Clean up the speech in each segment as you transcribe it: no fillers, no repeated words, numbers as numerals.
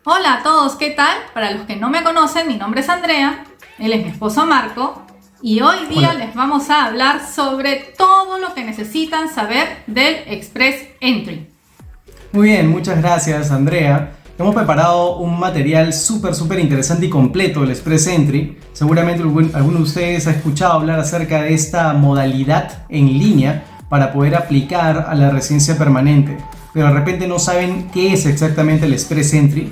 Hola a todos, ¿qué tal? Para los que no me conocen, mi nombre es Andrea, él es mi esposo Marco y hoy día les vamos a hablar sobre todo lo que necesitan saber del Express Entry. Muy bien, muchas gracias Andrea. Hemos preparado un material súper interesante y completo del Express Entry. Seguramente alguno de ustedes ha escuchado hablar acerca de esta modalidad en línea para poder aplicar a la residencia permanente, pero de repente no saben qué es exactamente el Express Entry,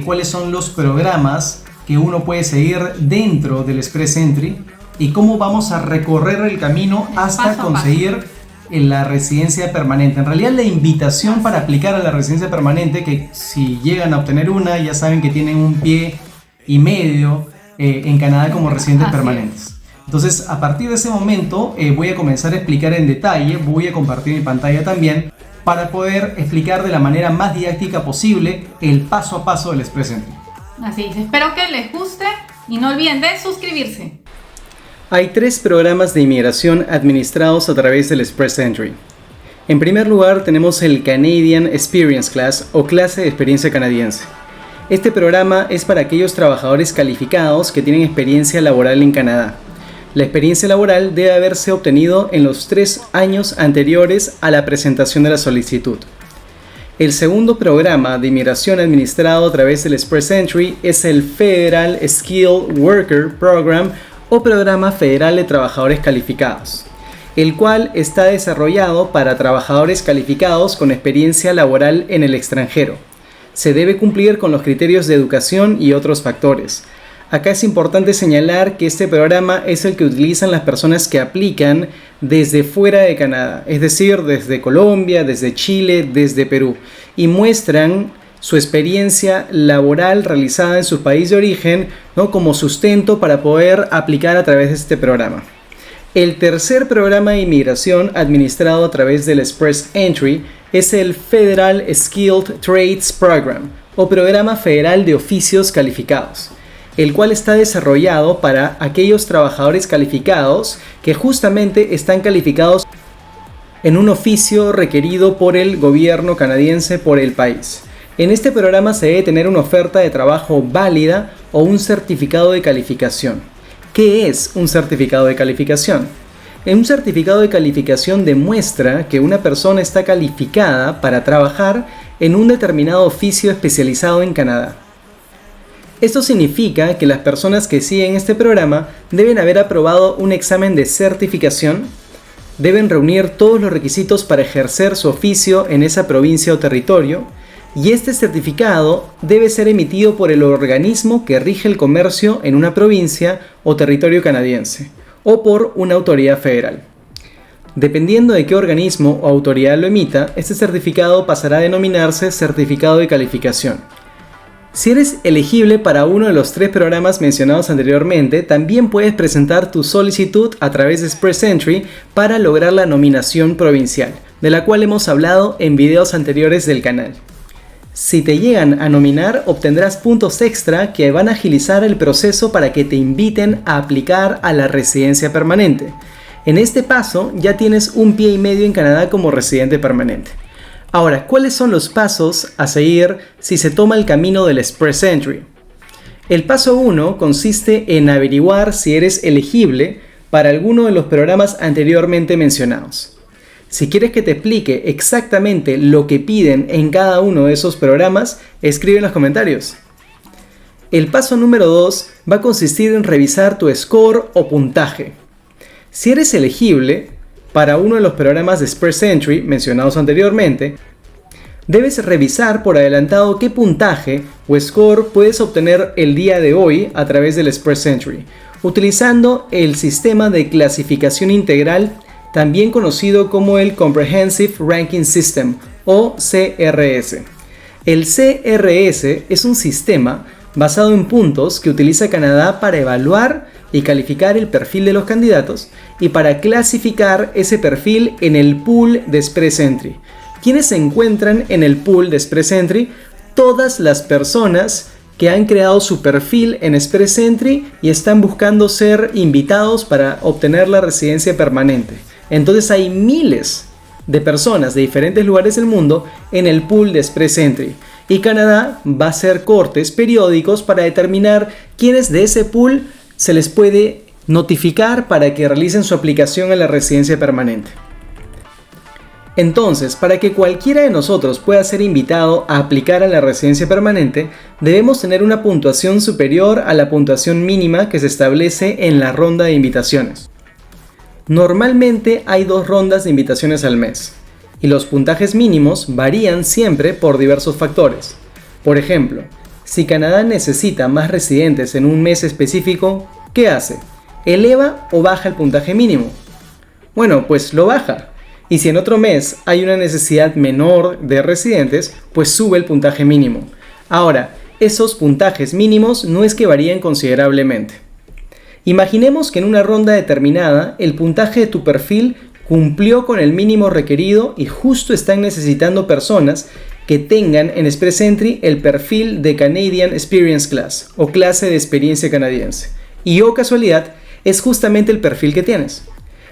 cuáles son los programas que uno puede seguir dentro del Express Entry y cómo vamos a recorrer el camino hasta conseguir la residencia permanente. En realidad la invitación para aplicar a la residencia permanente, que si llegan a obtener una ya saben que tienen un pie y medio en Canadá como residentes permanentes. Entonces a partir de ese momento voy a comenzar a explicar en detalle, voy a compartir mi pantalla también para poder explicar de la manera más didáctica posible el paso a paso del Express Entry. Así es, espero que les guste y no olviden de suscribirse. Hay 3 programas de inmigración administrados a través del Express Entry. En primer lugar tenemos el Canadian Experience Class o clase de experiencia canadiense. Este programa es para aquellos trabajadores calificados que tienen experiencia laboral en Canadá. La experiencia laboral debe haberse obtenido en los 3 años anteriores a la presentación de la solicitud. El segundo programa de inmigración administrado a través del Express Entry es el Federal Skilled Worker Program o Programa Federal de Trabajadores Calificados, el cual está desarrollado para trabajadores calificados con experiencia laboral en el extranjero. Se debe cumplir con los criterios de educación y otros factores. Acá es importante señalar que este programa es el que utilizan las personas que aplican desde fuera de Canadá, es decir, desde Colombia, desde Chile, desde Perú, y muestran su experiencia laboral realizada en su país de origen, ¿no?, como sustento para poder aplicar a través de este programa. El tercer programa de inmigración administrado a través del Express Entry es el Federal Skilled Trades Program o Programa Federal de Oficios Calificados, el cual está desarrollado para aquellos trabajadores calificados que justamente están calificados en un oficio requerido por el gobierno canadiense por el país. En este programa se debe tener una oferta de trabajo válida o un certificado de calificación. ¿Qué es un certificado de calificación? Un certificado de calificación demuestra que una persona está calificada para trabajar en un determinado oficio especializado en Canadá. Esto significa que las personas que siguen este programa deben haber aprobado un examen de certificación, deben reunir todos los requisitos para ejercer su oficio en esa provincia o territorio, y este certificado debe ser emitido por el organismo que rige el comercio en una provincia o territorio canadiense, o por una autoridad federal. Dependiendo de qué organismo o autoridad lo emita, este certificado pasará a denominarse certificado de calificación. Si eres elegible para uno de los 3 programas mencionados anteriormente, también puedes presentar tu solicitud a través de Express Entry para lograr la nominación provincial, de la cual hemos hablado en videos anteriores del canal. Si te llegan a nominar, obtendrás puntos extra que van a agilizar el proceso para que te inviten a aplicar a la residencia permanente. En este paso ya tienes un pie y medio en Canadá como residente permanente. Ahora, ¿cuáles son los pasos a seguir si se toma el camino del Express Entry? El paso 1 consiste en averiguar si eres elegible para alguno de los programas anteriormente mencionados. Si quieres que te explique exactamente lo que piden en cada uno de esos programas, escribe en los comentarios. El paso número 2 va a consistir en revisar tu score o puntaje. Si eres elegible para uno de los programas de Express Entry mencionados anteriormente, debes revisar por adelantado qué puntaje o score puedes obtener el día de hoy a través del Express Entry, utilizando el sistema de clasificación integral, también conocido como el Comprehensive Ranking System o CRS. El CRS es un sistema basado en puntos que utiliza Canadá para evaluar y calificar el perfil de los candidatos y para clasificar ese perfil en el pool de Express Entry. ¿Quiénes se encuentran en el pool de Express Entry? Todas las personas que han creado su perfil en Express Entry y están buscando ser invitados para obtener la residencia permanente. Entonces hay miles de personas de diferentes lugares del mundo en el pool de Express Entry. Y Canadá va a hacer cortes periódicos para determinar quiénes de ese pool se les puede notificar para que realicen su aplicación a la residencia permanente. Entonces, para que cualquiera de nosotros pueda ser invitado a aplicar a la residencia permanente, debemos tener una puntuación superior a la puntuación mínima que se establece en la ronda de invitaciones. Normalmente hay 2 rondas de invitaciones al mes, y los puntajes mínimos varían siempre por diversos factores. Por ejemplo, si Canadá necesita más residentes en un mes específico, ¿qué hace? ¿Eleva o baja el puntaje mínimo? Bueno, pues lo baja. Y si en otro mes hay una necesidad menor de residentes, pues sube el puntaje mínimo. Ahora, esos puntajes mínimos no es que varíen considerablemente. Imaginemos que en una ronda determinada el puntaje de tu perfil cumplió con el mínimo requerido y justo están necesitando personas que tengan en Express Entry el perfil de Canadian Experience Class o clase de experiencia canadiense. Y oh casualidad, es justamente el perfil que tienes.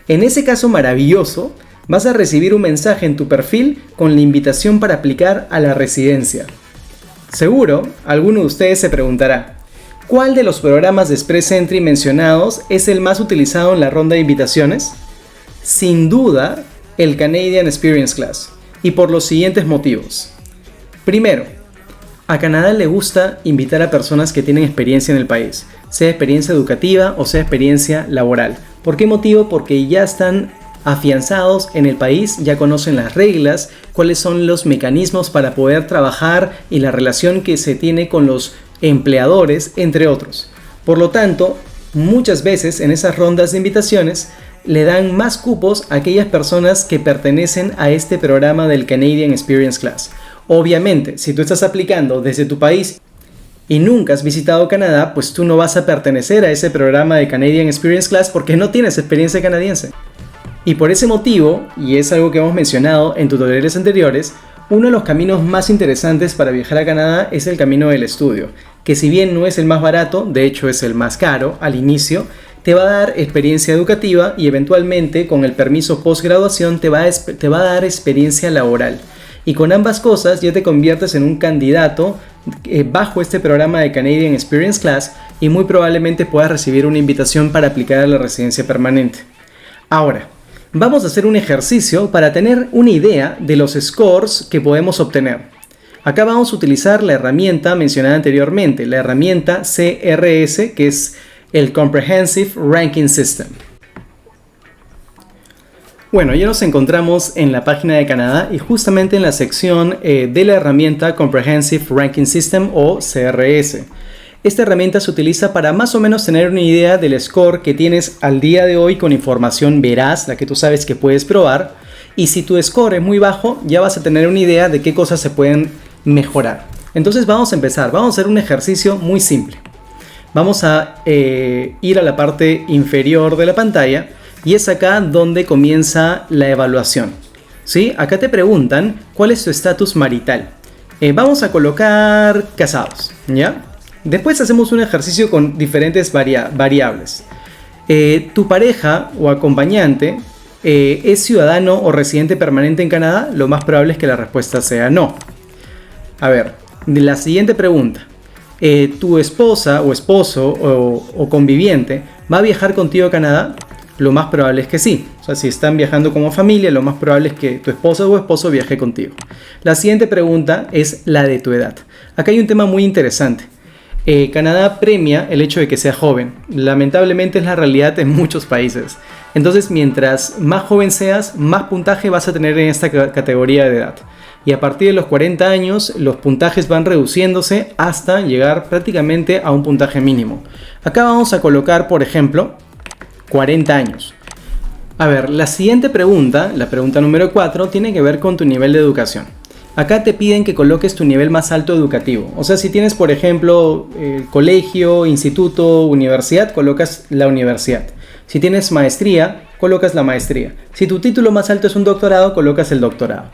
En ese caso maravilloso, vas a recibir un mensaje en tu perfil con la invitación para aplicar a la residencia. Seguro, alguno de ustedes se preguntará, ¿cuál de los programas de Express Entry mencionados es el más utilizado en la ronda de invitaciones? Sin duda, el Canadian Experience Class, y por los siguientes motivos. Primero, a Canadá le gusta invitar a personas que tienen experiencia en el país, sea experiencia educativa o sea experiencia laboral. ¿Por qué motivo? Porque ya están afianzados en el país, ya conocen las reglas, cuáles son los mecanismos para poder trabajar y la relación que se tiene con los empleadores, entre otros. Por lo tanto, muchas veces en esas rondas de invitaciones le dan más cupos a aquellas personas que pertenecen a este programa del Canadian Experience Class. Obviamente, si tú estás aplicando desde tu país y nunca has visitado Canadá, pues tú no vas a pertenecer a ese programa de Canadian Experience Class porque no tienes experiencia canadiense. Y por ese motivo, y es algo que hemos mencionado en tutoriales anteriores, uno de los caminos más interesantes para viajar a Canadá es el camino del estudio, que si bien no es el más barato, de hecho es el más caro al inicio, te va a dar experiencia educativa y eventualmente con el permiso postgraduación te va a dar experiencia laboral. Y con ambas cosas ya te conviertes en un candidato bajo este programa de Canadian Experience Class y muy probablemente puedas recibir una invitación para aplicar a la residencia permanente. Ahora, vamos a hacer un ejercicio para tener una idea de los scores que podemos obtener. Acá vamos a utilizar la herramienta mencionada anteriormente, la herramienta CRS, que es el Comprehensive Ranking System. Bueno, ya nos encontramos en la página de Canadá y justamente en la sección de la herramienta Comprehensive Ranking System o CRS. Esta herramienta se utiliza para más o menos tener una idea del score que tienes al día de hoy con información veraz, la que tú sabes que puedes probar. Y si tu score es muy bajo, ya vas a tener una idea de qué cosas se pueden mejorar. Entonces vamos a empezar, vamos a hacer un ejercicio muy simple. Vamos a ir a la parte inferior de la pantalla y es acá donde comienza la evaluación. ¿Sí? Acá te preguntan cuál es tu estatus marital. Vamos a colocar casados, ¿ya? Después hacemos un ejercicio con diferentes variables. ¿Tu pareja o acompañante es ciudadano o residente permanente en Canadá? Lo más probable es que la respuesta sea no. A ver, la siguiente pregunta. ¿Tu esposa o esposo o conviviente va a viajar contigo a Canadá? Lo más probable es que sí. O sea, si están viajando como familia, lo más probable es que tu esposa o esposo viaje contigo. La siguiente pregunta es la de tu edad. Acá hay un tema muy interesante. Canadá premia el hecho de que sea joven. Lamentablemente es la realidad en muchos países. Entonces, mientras más joven seas, más puntaje vas a tener en esta categoría de edad. Y a partir de los 40 años, los puntajes van reduciéndose hasta llegar prácticamente a un puntaje mínimo. Acá vamos a colocar, por ejemplo, 40 años. A ver, la siguiente pregunta, la pregunta número 4, tiene que ver con tu nivel de educación. Acá te piden que coloques tu nivel más alto educativo. O sea, si tienes, por ejemplo, colegio, instituto, universidad, colocas la universidad. Si tienes maestría, colocas la maestría. Si tu título más alto es un doctorado, colocas el doctorado.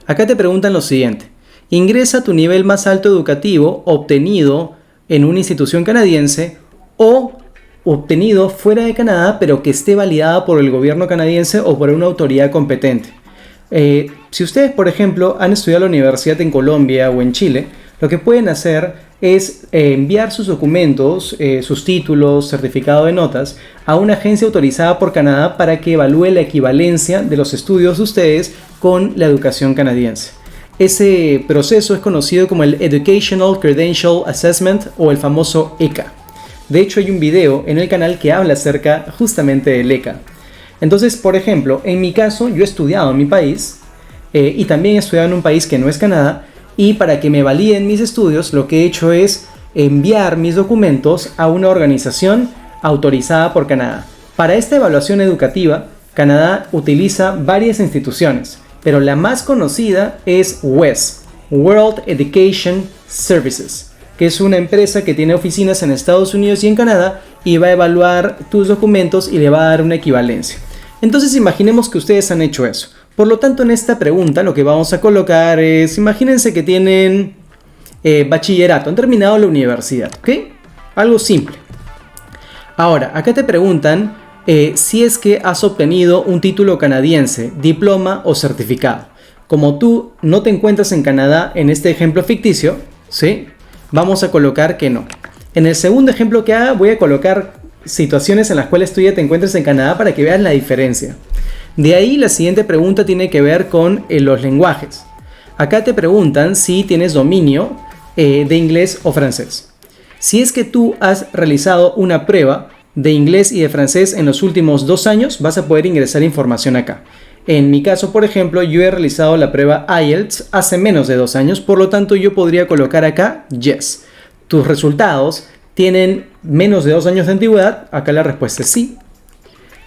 Acá te preguntan lo siguiente. Ingresa tu nivel más alto educativo obtenido en una institución canadiense o obtenido fuera de Canadá, pero que esté validada por el gobierno canadiense o por una autoridad competente. Si ustedes, por ejemplo, han estudiado en la universidad en Colombia o en Chile, lo que pueden hacer es enviar sus documentos, sus títulos, certificado de notas, a una agencia autorizada por Canadá para que evalúe la equivalencia de los estudios de ustedes con la educación canadiense. Ese proceso es conocido como el Educational Credential Assessment o el famoso ECA. De hecho, hay un video en el canal que habla acerca justamente del ECA. Entonces, por ejemplo, en mi caso, yo he estudiado en mi país y también he estudiado en un país que no es Canadá, y para que me validen mis estudios, lo que he hecho es enviar mis documentos a una organización autorizada por Canadá. Para esta evaluación educativa, Canadá utiliza varias instituciones, pero la más conocida es WES, World Education Services, que es una empresa que tiene oficinas en Estados Unidos y en Canadá y va a evaluar tus documentos y le va a dar una equivalencia. Entonces imaginemos que ustedes han hecho eso. Por lo tanto, en esta pregunta lo que vamos a colocar es, imagínense que tienen bachillerato, han terminado la universidad, ¿ok? Algo simple. Ahora, acá te preguntan si es que has obtenido un título canadiense, diploma o certificado. Como tú no te encuentras en Canadá en este ejemplo ficticio, ¿sí? Vamos a colocar que no. En el segundo ejemplo que haga voy a colocar situaciones en las cuales tú ya te encuentres en Canadá para que veas la diferencia. De ahí la siguiente pregunta tiene que ver con los lenguajes. Acá te preguntan si tienes dominio de inglés o francés. Si es que tú has realizado una prueba de inglés y de francés en los últimos 2 años, vas a poder ingresar información acá. En mi caso, por ejemplo, yo he realizado la prueba IELTS hace menos de 2 años, por lo tanto yo podría colocar acá yes. Tus resultados tienen menos de 2 años de antigüedad, acá la respuesta es sí.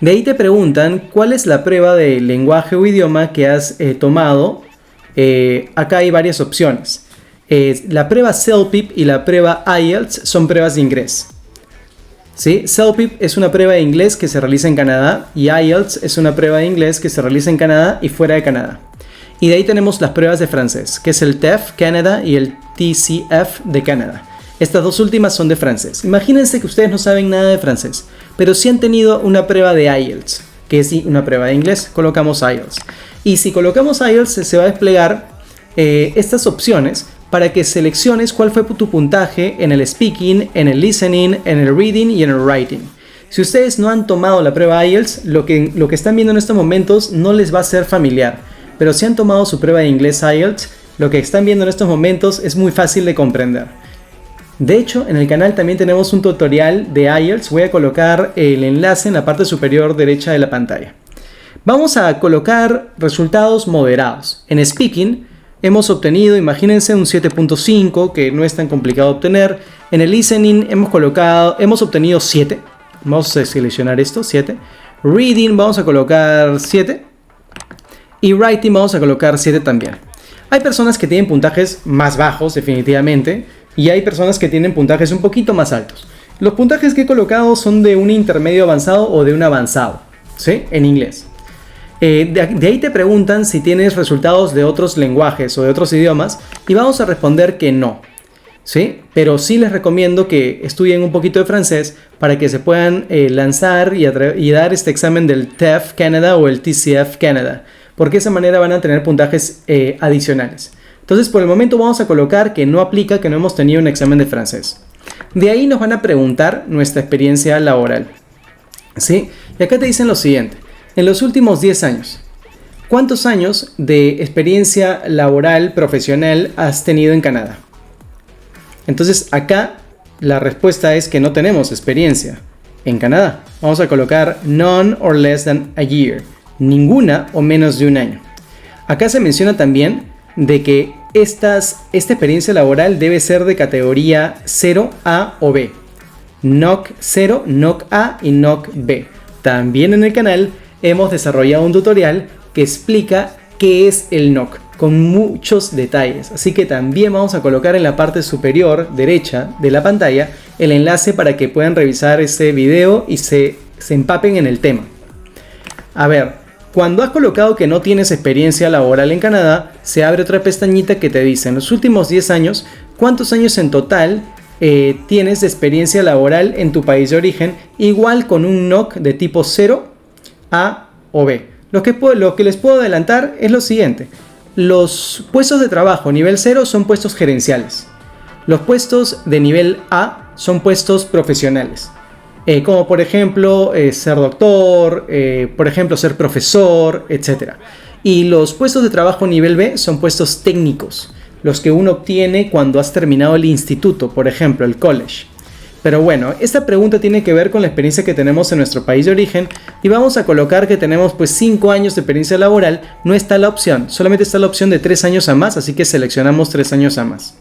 De ahí te preguntan cuál es la prueba de lenguaje o idioma que has tomado. Acá hay varias opciones. La prueba CELPIP y la prueba IELTS son pruebas de inglés. ¿Sí? CELPIP es una prueba de inglés que se realiza en Canadá y IELTS es una prueba de inglés que se realiza en Canadá y fuera de Canadá. Y de ahí tenemos las pruebas de francés, que es el TEF Canada y el TCF de Canadá. Estas dos últimas son de francés. Imagínense que ustedes no saben nada de francés, pero sí han tenido una prueba de IELTS, que es una prueba de inglés. Colocamos IELTS. Y si colocamos IELTS, se va a desplegar estas opciones para que selecciones cuál fue tu puntaje en el speaking, en el listening, en el reading y en el writing. Si ustedes no han tomado la prueba IELTS, lo que están viendo en estos momentos no les va a ser familiar. Pero si han tomado su prueba de inglés IELTS, lo que están viendo en estos momentos es muy fácil de comprender. De hecho, en el canal también tenemos un tutorial de IELTS. Voy a colocar el enlace en la parte superior derecha de la pantalla. Vamos a colocar resultados moderados. En Speaking hemos obtenido, imagínense, un 7.5, que no es tan complicado obtener. En el Listening hemos obtenido 7. Vamos a seleccionar esto, 7. Reading vamos a colocar 7. Y Writing vamos a colocar 7 también. Hay personas que tienen puntajes más bajos, definitivamente. Y hay personas que tienen puntajes un poquito más altos. Los puntajes que he colocado son de un intermedio avanzado o de un avanzado, ¿sí? En inglés. De ahí te preguntan si tienes resultados de otros lenguajes o de otros idiomas y vamos a responder que no, ¿sí? Pero sí les recomiendo que estudien un poquito de francés para que se puedan lanzar y dar este examen del TEF Canada o el TCF Canada, porque de esa manera van a tener puntajes adicionales. Entonces, por el momento vamos a colocar que no aplica, que no hemos tenido un examen de francés. De ahí nos van a preguntar nuestra experiencia laboral, ¿sí? Y acá te dicen lo siguiente. En los últimos 10 años, ¿cuántos años de experiencia laboral profesional has tenido en Canadá? Entonces, acá la respuesta es que no tenemos experiencia en Canadá. Vamos a colocar none or less than a year. Ninguna o menos de un año. Acá se menciona también de que esta experiencia laboral debe ser de categoría 0, A o B. NOC 0, NOC A y NOC B. También en el canal hemos desarrollado un tutorial que explica qué es el NOC con muchos detalles. Así que también vamos a colocar en la parte superior derecha de la pantalla el enlace para que puedan revisar ese video y se empapen en el tema. A ver. Cuando has colocado que no tienes experiencia laboral en Canadá, se abre otra pestañita que te dice en los últimos 10 años, ¿cuántos años en total tienes de experiencia laboral en tu país de origen? Igual con un NOC de tipo 0, A o B. Lo que les puedo adelantar es lo siguiente. Los puestos de trabajo nivel 0 son puestos gerenciales. Los puestos de nivel A son puestos profesionales. Como por ejemplo ser doctor, por ejemplo ser profesor, etc. Y los puestos de trabajo nivel B son puestos técnicos, los que uno obtiene cuando has terminado el instituto, por ejemplo el college. Pero bueno, esta pregunta tiene que ver con la experiencia que tenemos en nuestro país de origen y vamos a colocar que tenemos pues 5 años de experiencia laboral. No está la opción, solamente está la opción de 3 años a más, así que seleccionamos 3 años a más.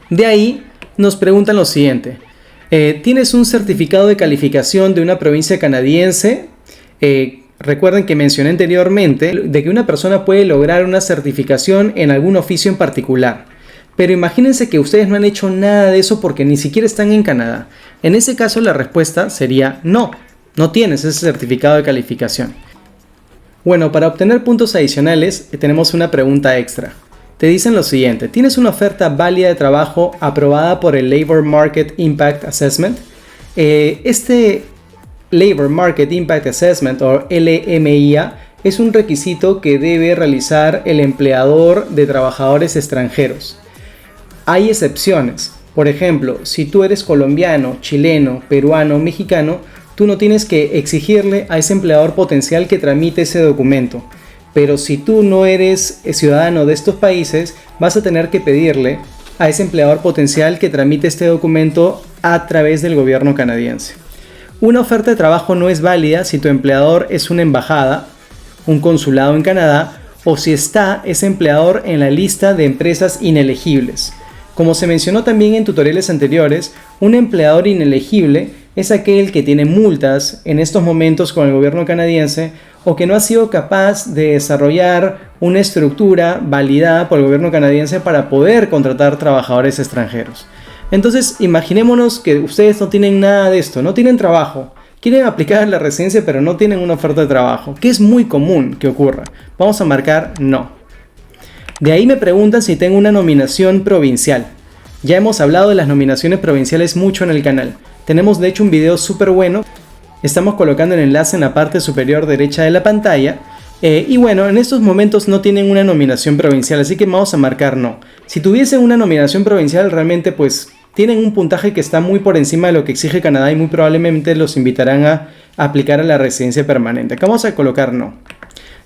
De ahí nos preguntan lo siguiente. ¿Tienes un certificado de calificación de una provincia canadiense? Recuerden que mencioné anteriormente de que una persona puede lograr una certificación en algún oficio en particular. Pero imagínense que ustedes no han hecho nada de eso porque ni siquiera están en Canadá. En ese caso la respuesta sería no, no tienes ese certificado de calificación. Bueno, para obtener puntos adicionales tenemos una pregunta extra. Te dicen lo siguiente: ¿tienes una oferta válida de trabajo aprobada por el Labor Market Impact Assessment? Este Labor Market Impact Assessment o LMIA es un requisito que debe realizar el empleador de trabajadores extranjeros. Hay excepciones. Por ejemplo, si tú eres colombiano, chileno, peruano, mexicano, tú no tienes que exigirle a ese empleador potencial que tramite ese documento. Pero si tú no eres ciudadano de estos países, vas a tener que pedirle a ese empleador potencial que tramite este documento a través del gobierno canadiense. Una oferta de trabajo no es válida si tu empleador es una embajada, un consulado en Canadá, o si está ese empleador en la lista de empresas inelegibles. Como se mencionó también en tutoriales anteriores, un empleador inelegible es aquel que tiene multas en estos momentos con el gobierno canadiense o que no ha sido capaz de desarrollar una estructura validada por el gobierno canadiense para poder contratar trabajadores extranjeros. Entonces, imaginémonos que ustedes no tienen nada de esto, no tienen trabajo, quieren aplicar a la residencia pero no tienen una oferta de trabajo, que es muy común que ocurra. Vamos a marcar no. De ahí me preguntan si tengo una nominación provincial. Ya hemos hablado de las nominaciones provinciales mucho en el canal. Tenemos de hecho un video súper bueno. Estamos colocando el enlace en la parte superior derecha de la pantalla. Y bueno, en estos momentos no tienen una nominación provincial, así que vamos a marcar no. Si tuviesen una nominación provincial, realmente pues tienen un puntaje que está muy por encima de lo que exige Canadá y muy probablemente los invitarán a aplicar a la residencia permanente. Acá vamos a colocar no.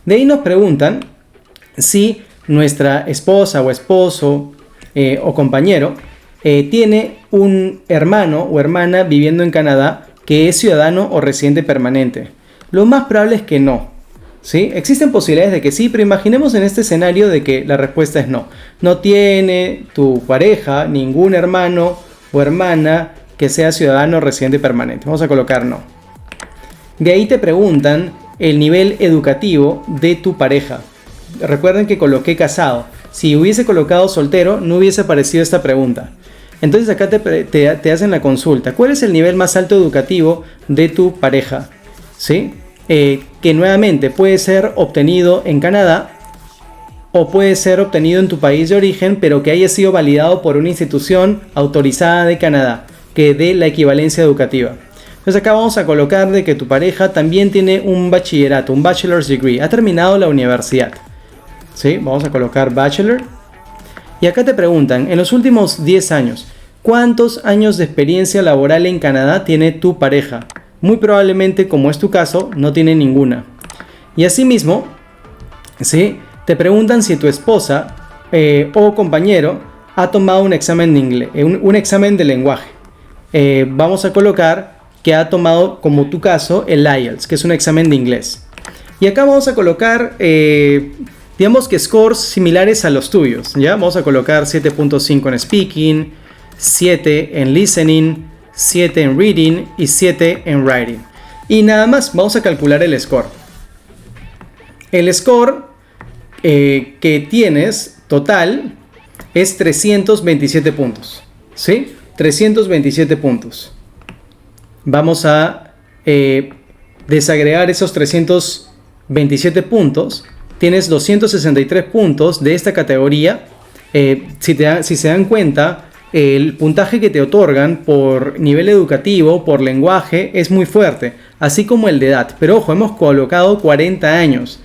De ahí nos preguntan si nuestra esposa o esposo o compañero tiene un hermano o hermana viviendo en Canadá que es ciudadano o residente permanente. Lo más probable es que no. ¿Sí? Existen posibilidades de que sí, pero imaginemos en este escenario de que la respuesta es no. No tiene tu pareja ningún hermano o hermana que sea ciudadano o residente permanente. Vamos a colocar no. De ahí te preguntan el nivel educativo de tu pareja. Recuerden que coloqué casado. Si hubiese colocado soltero, no hubiese aparecido esta pregunta. Entonces acá te hacen la consulta. ¿Cuál es el nivel más alto educativo de tu pareja? ¿Sí? Que nuevamente puede ser obtenido en Canadá o puede ser obtenido en tu país de origen, pero que haya sido validado por una institución autorizada de Canadá, que dé la equivalencia educativa. Entonces acá vamos a colocar de que tu pareja también tiene un bachillerato, un bachelor's degree, ha terminado la universidad. ¿Sí? Vamos a colocar bachelor. Y acá te preguntan, en los últimos 10 años, ¿cuántos años de experiencia laboral en Canadá tiene tu pareja? Muy probablemente, como es tu caso, no tiene ninguna. Y asimismo, ¿sí? Te preguntan si tu esposa o compañero ha tomado un examen de inglés, un examen de lenguaje. Vamos a colocar que ha tomado, como tu caso, el IELTS, que es un examen de inglés. Y acá vamos a colocar, digamos que scores similares a los tuyos. ¿Ya? Vamos a colocar 7.5 en speaking, 7 en listening, 7 en reading y 7 en writing. Y nada más, vamos a calcular el score. El score que tienes total es 327 puntos. ¿Sí? 327 puntos. Vamos a desagregar esos 327 puntos. Tienes 263 puntos de esta categoría. Si se dan cuenta, el puntaje que te otorgan por nivel educativo, por lenguaje, es muy fuerte. así como el de edad. Pero ojo, hemos colocado 40 años.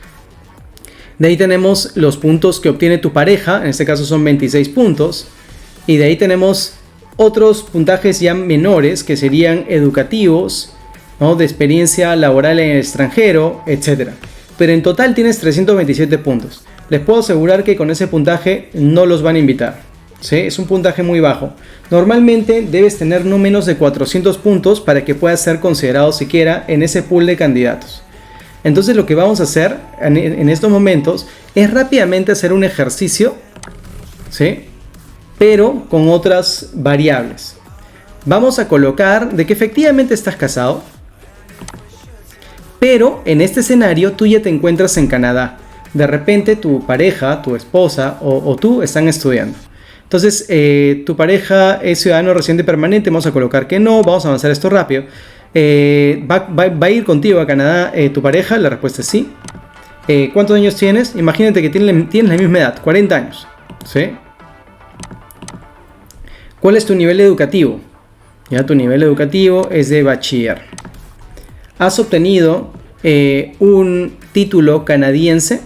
De ahí tenemos los puntos que obtiene tu pareja, en este caso son 26 puntos. Y de ahí tenemos otros puntajes ya menores que serían educativos, ¿no? De experiencia laboral en el extranjero, etc. Pero en total tienes 327 puntos. Les puedo asegurar que con ese puntaje no los van a invitar, ¿sí? Es un puntaje muy bajo. Normalmente debes tener no menos de 400 puntos para que puedas ser considerado siquiera en ese pool de candidatos. Entonces lo que vamos a hacer en estos momentos es rápidamente hacer un ejercicio, ¿sí? Pero con otras variables. Vamos a colocar de que efectivamente estás casado, pero en este escenario tú ya te encuentras en Canadá. De repente tu pareja, tu esposa o tú están estudiando. Entonces tu pareja es ciudadano residente permanente, vamos a colocar que no, vamos a avanzar esto rápido. ¿Va a ir contigo a Canadá tu pareja? La respuesta es sí. ¿Cuántos años tienes? Imagínate que tienes la misma edad, 40 años, ¿sí? ¿Cuál es tu nivel educativo? Ya, tu nivel educativo es de bachiller. ¿Has obtenido un título canadiense?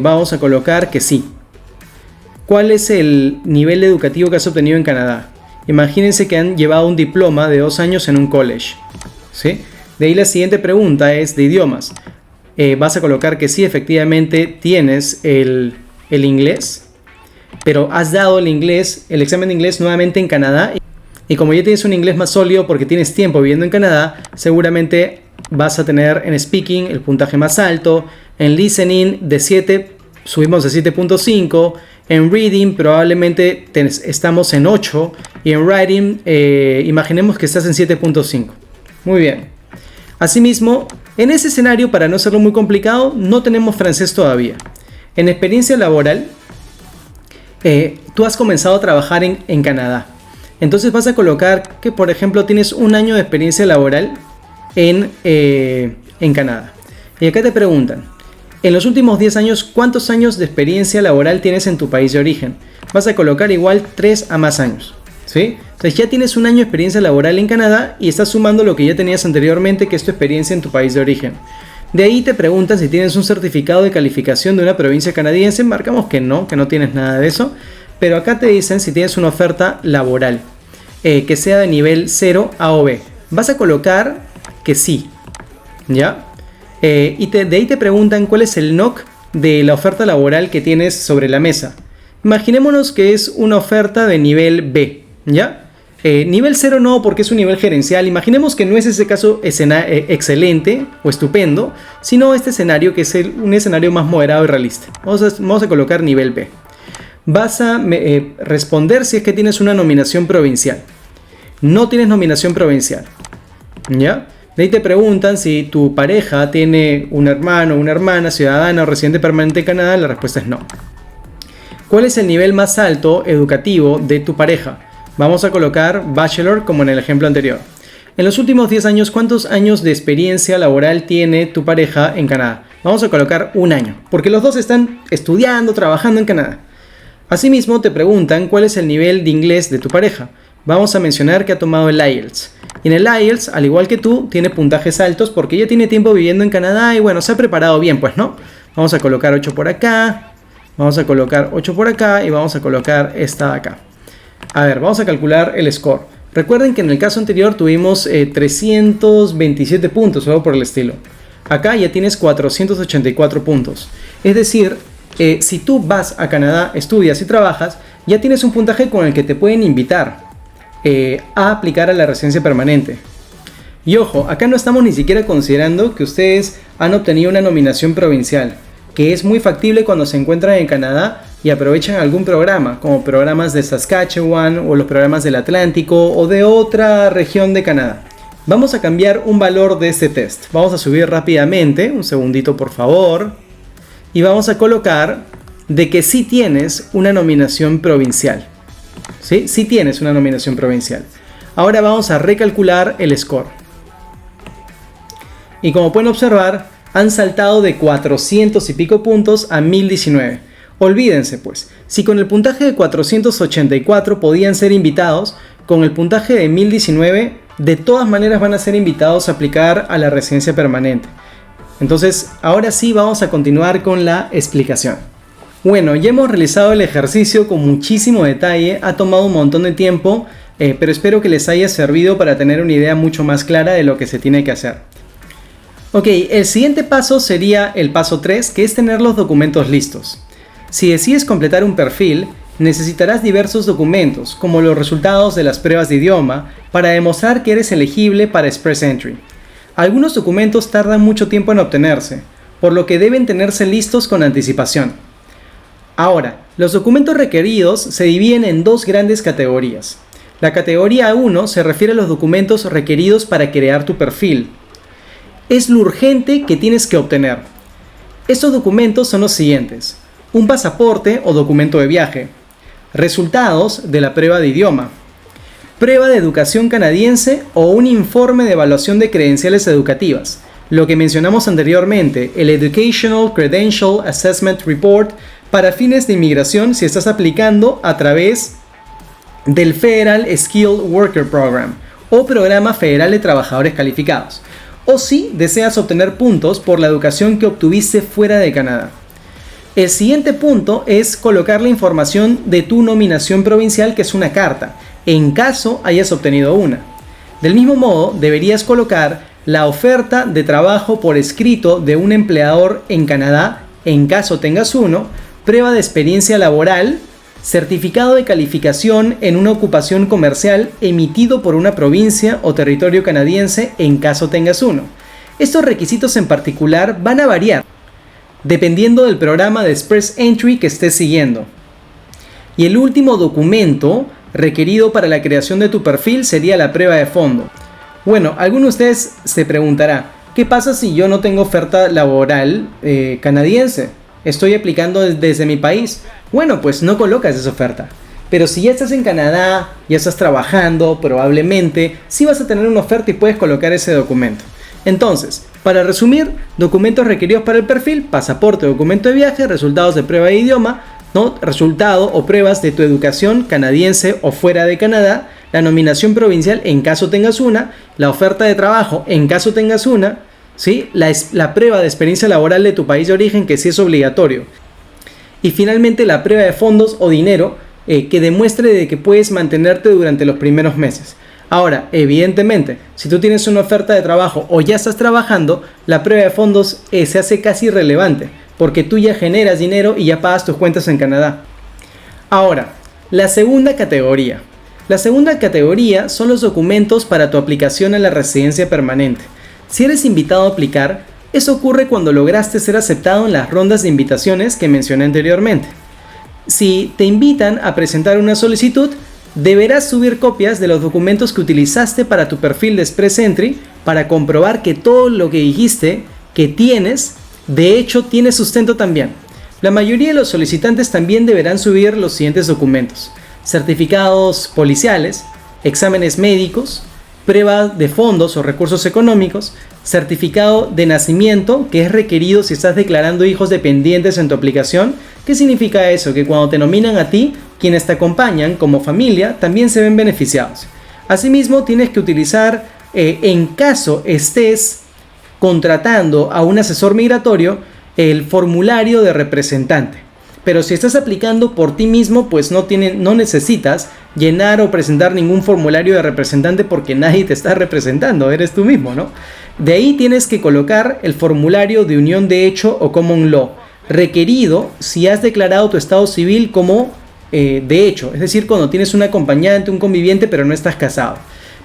Vamos a colocar que sí. ¿Cuál es el nivel educativo que has obtenido en Canadá? Imagínense que han llevado un diploma de 2 años en un college, ¿sí? De ahí la siguiente pregunta es de idiomas. Vas a colocar que sí, efectivamente tienes el inglés, pero has dado el examen de inglés nuevamente en Canadá. Y como ya tienes un inglés más sólido porque tienes tiempo viviendo en Canadá, seguramente vas a tener en speaking el puntaje más alto, en listening de 7 subimos a 7.5, en reading probablemente estamos en 8 y en writing imaginemos que estás en 7.5. Muy bien. Asimismo, en ese escenario, para no hacerlo muy complicado, no tenemos francés todavía. En experiencia laboral, tú has comenzado a trabajar en Canadá. Entonces vas a colocar que, por ejemplo, tienes 1 año de experiencia laboral en Canadá. Y acá te preguntan, en los últimos 10 años, ¿cuántos años de experiencia laboral tienes en tu país de origen? Vas a colocar igual 3 a más años, ¿sí? Entonces ya tienes 1 año de experiencia laboral en Canadá y estás sumando lo que ya tenías anteriormente, que es tu experiencia en tu país de origen. De ahí te preguntan si tienes un certificado de calificación de una provincia canadiense. Marcamos que no tienes nada de eso. Pero acá te dicen si tienes una oferta laboral que sea de nivel 0 A o B. Vas a colocar que sí, ¿ya? Y de ahí te preguntan cuál es el NOC de la oferta laboral que tienes sobre la mesa. Imaginémonos que es una oferta de nivel B, ¿ya? Nivel 0 no, porque es un nivel gerencial. Imaginemos que no es ese caso excelente o estupendo, sino este escenario que es un escenario más moderado y realista. Vamos a colocar nivel B. Vas a responder si es que tienes una nominación provincial. No tienes nominación provincial, ¿ya? De ahí te preguntan si tu pareja tiene un hermano o una hermana, ciudadana o residente permanente en Canadá. La respuesta es no. ¿Cuál es el nivel más alto educativo de tu pareja? Vamos a colocar bachelor como en el ejemplo anterior. En los últimos 10 años, ¿cuántos años de experiencia laboral tiene tu pareja en Canadá? Vamos a colocar 1 año, porque los dos están estudiando, trabajando en Canadá. Asimismo, te preguntan cuál es el nivel de inglés de tu pareja. Vamos a mencionar que ha tomado el IELTS. Y en el IELTS, al igual que tú, tiene puntajes altos porque ya tiene tiempo viviendo en Canadá y bueno, se ha preparado bien, pues, ¿no? Vamos a colocar 8 por acá, vamos a colocar 8 por acá y vamos a colocar esta de acá. A ver, vamos a calcular el score. Recuerden que en el caso anterior tuvimos 327 puntos o algo por el estilo. Acá ya tienes 484 puntos. Es decir, si tú vas a Canadá, estudias y trabajas, ya tienes un puntaje con el que te pueden invitar a aplicar a la residencia permanente. Y ojo, acá no estamos ni siquiera considerando que ustedes han obtenido una nominación provincial, que es muy factible cuando se encuentran en Canadá y aprovechan algún programa, como programas de Saskatchewan o los programas del Atlántico o de otra región de Canadá. Vamos a cambiar un valor de este test. Vamos a subir rápidamente, un segundito por favor, y vamos a colocar de que sí tienes una nominación provincial. ¿Sí? Sí tienes una nominación provincial. Ahora vamos a recalcular el score. Y como pueden observar, han saltado de 400 y pico puntos a 1019. Olvídense pues, si con el puntaje de 484 podían ser invitados, con el puntaje de 1019 de todas maneras van a ser invitados a aplicar a la residencia permanente. Entonces, ahora sí vamos a continuar con la explicación. Bueno, ya hemos realizado el ejercicio con muchísimo detalle, ha tomado un montón de tiempo, pero espero que les haya servido para tener una idea mucho más clara de lo que se tiene que hacer. Ok, el siguiente paso sería el paso 3, que es tener los documentos listos. Si decides completar un perfil, necesitarás diversos documentos, como los resultados de las pruebas de idioma, para demostrar que eres elegible para Express Entry. Algunos documentos tardan mucho tiempo en obtenerse, por lo que deben tenerse listos con anticipación. Ahora, los documentos requeridos se dividen en dos grandes categorías. La categoría 1 se refiere a los documentos requeridos para crear tu perfil. Es lo urgente que tienes que obtener. Estos documentos son los siguientes: un pasaporte o documento de viaje, resultados de la prueba de idioma, prueba de educación canadiense o un informe de evaluación de credenciales educativas, lo que mencionamos anteriormente, el Educational Credential Assessment Report, para fines de inmigración si estás aplicando a través del Federal Skilled Worker Program o Programa Federal de Trabajadores Calificados, o si deseas obtener puntos por la educación que obtuviste fuera de Canadá. El siguiente punto es colocar la información de tu nominación provincial, que es una carta, en caso hayas obtenido una. Del mismo modo, deberías colocar la oferta de trabajo por escrito de un empleador en Canadá, en caso tengas uno, prueba de experiencia laboral, certificado de calificación en una ocupación comercial emitido por una provincia o territorio canadiense, en caso tengas uno. Estos requisitos en particular van a variar dependiendo del programa de Express Entry que estés siguiendo. Y el último documento requerido para la creación de tu perfil sería la prueba de fondo. Bueno, alguno de ustedes se preguntará, ¿qué pasa si yo no tengo oferta laboral canadiense? Estoy aplicando desde mi país. Bueno, pues no colocas esa oferta. Pero si ya estás en Canadá, ya estás trabajando, probablemente sí vas a tener una oferta y puedes colocar ese documento. Entonces, para resumir, documentos requeridos para el perfil: pasaporte, documento de viaje, resultados de prueba de idioma, ¿no? Resultado o pruebas de tu educación canadiense o fuera de Canadá, la nominación provincial en caso tengas una, la oferta de trabajo en caso tengas una, ¿sí? La prueba de experiencia laboral de tu país de origen, que sí es obligatorio. Y finalmente la prueba de fondos o dinero que demuestre de que puedes mantenerte durante los primeros meses. Ahora, evidentemente, si tú tienes una oferta de trabajo o ya estás trabajando, la prueba de fondos se hace casi irrelevante, porque tú ya generas dinero y ya pagas tus cuentas en Canadá. Ahora, la segunda categoría. La segunda categoría son los documentos para tu aplicación a la residencia permanente. Si eres invitado a aplicar, eso ocurre cuando lograste ser aceptado en las rondas de invitaciones que mencioné anteriormente. Si te invitan a presentar una solicitud, deberás subir copias de los documentos que utilizaste para tu perfil de Express Entry para comprobar que todo lo que dijiste que tienes, de hecho, tiene sustento también. La mayoría de los solicitantes también deberán subir los siguientes documentos: certificados policiales, exámenes médicos, prueba de fondos o recursos económicos, certificado de nacimiento, que es requerido si estás declarando hijos dependientes en tu aplicación. ¿Qué significa eso? Que cuando te nominan a ti, quienes te acompañan como familia también se ven beneficiados. Asimismo, tienes que utilizar, en caso estés contratando a un asesor migratorio, el formulario de representante. Pero si estás aplicando por ti mismo, pues no necesitas llenar o presentar ningún formulario de representante, porque nadie te está representando, eres tú mismo, ¿no? De ahí tienes que colocar el formulario de unión de hecho o common law, requerido si has declarado tu estado civil como de hecho, es decir, cuando tienes un acompañante, un conviviente, pero no estás casado.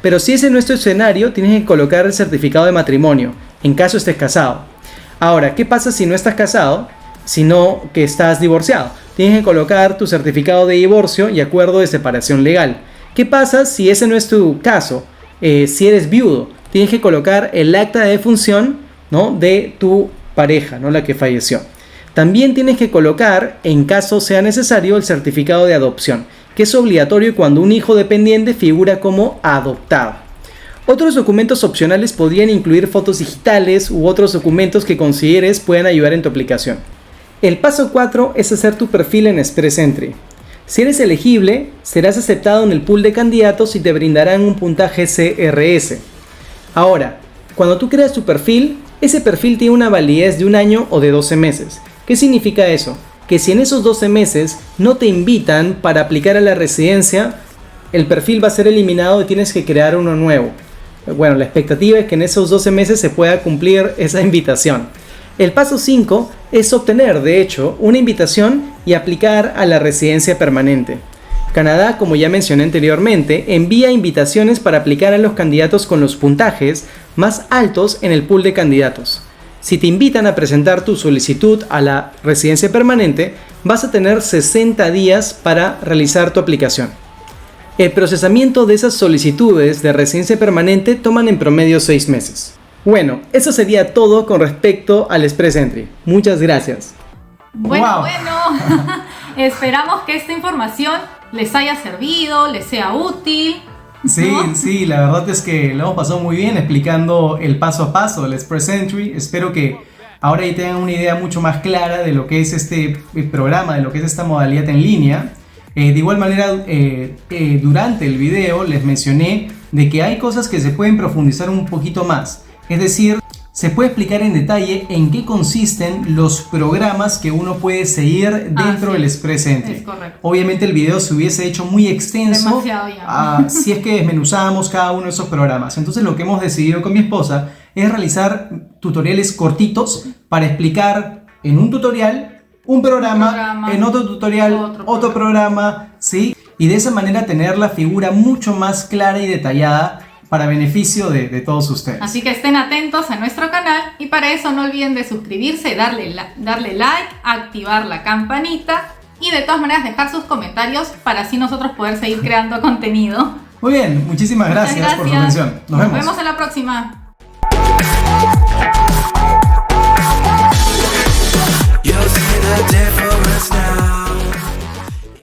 Pero si ese no es tu escenario, tienes que colocar el certificado de matrimonio, en caso estés casado. Ahora, ¿qué pasa si no estás casado, sino que estás divorciado? Tienes que colocar tu certificado de divorcio y acuerdo de separación legal. ¿Qué pasa si ese no es tu caso? Si eres viudo, tienes que colocar el acta de defunción, ¿no?, de tu pareja, ¿no?, la que falleció. También tienes que colocar, en caso sea necesario, el certificado de adopción, que es obligatorio cuando un hijo dependiente figura como adoptado. Otros documentos opcionales podrían incluir fotos digitales u otros documentos que consideres puedan ayudar en tu aplicación. El paso 4 es hacer tu perfil en Express Entry. Si eres elegible, serás aceptado en el pool de candidatos y te brindarán un puntaje CRS. Ahora, cuando tú creas tu perfil, ese perfil tiene una validez de 1 año o de 12 meses. ¿Qué significa eso? Que si en esos 12 meses no te invitan para aplicar a la residencia, el perfil va a ser eliminado y tienes que crear uno nuevo. Bueno, la expectativa es que en esos 12 meses se pueda cumplir esa invitación. El paso 5 es obtener, de hecho, una invitación y aplicar a la residencia permanente. Canadá, como ya mencioné anteriormente, envía invitaciones para aplicar a los candidatos con los puntajes más altos en el pool de candidatos. Si te invitan a presentar tu solicitud a la residencia permanente, vas a tener 60 días para realizar tu aplicación. El procesamiento de esas solicitudes de residencia permanente toman en promedio 6 meses. Bueno, eso sería todo con respecto al Express Entry. Muchas gracias. Bueno, esperamos que esta información les haya servido, les sea útil. Sí, la verdad es que lo hemos pasado muy bien explicando el paso a paso del Express Entry. Espero que ahora ya tengan una idea mucho más clara de lo que es este programa, de lo que es esta modalidad en línea. De igual manera, durante el video les mencioné de que hay cosas que se pueden profundizar un poquito más. Es decir, se puede explicar en detalle en qué consisten los programas que uno puede seguir dentro del Express Entry. Es correcto. Obviamente el video se hubiese hecho muy extenso. Demasiado ya. Si es que desmenuzábamos cada uno de esos programas. Entonces lo que hemos decidido con mi esposa es realizar tutoriales cortitos para explicar en un tutorial un programa, en otro tutorial otro programa, ¿sí? Y de esa manera tener la figura mucho más clara y detallada para beneficio de todos ustedes. Así que estén atentos a nuestro canal y para eso no olviden de suscribirse, darle like, activar la campanita y de todas maneras dejar sus comentarios para así nosotros poder seguir creando contenido. Muy bien, muchísimas gracias por su atención. Nos vemos en la próxima. You'll see the difference.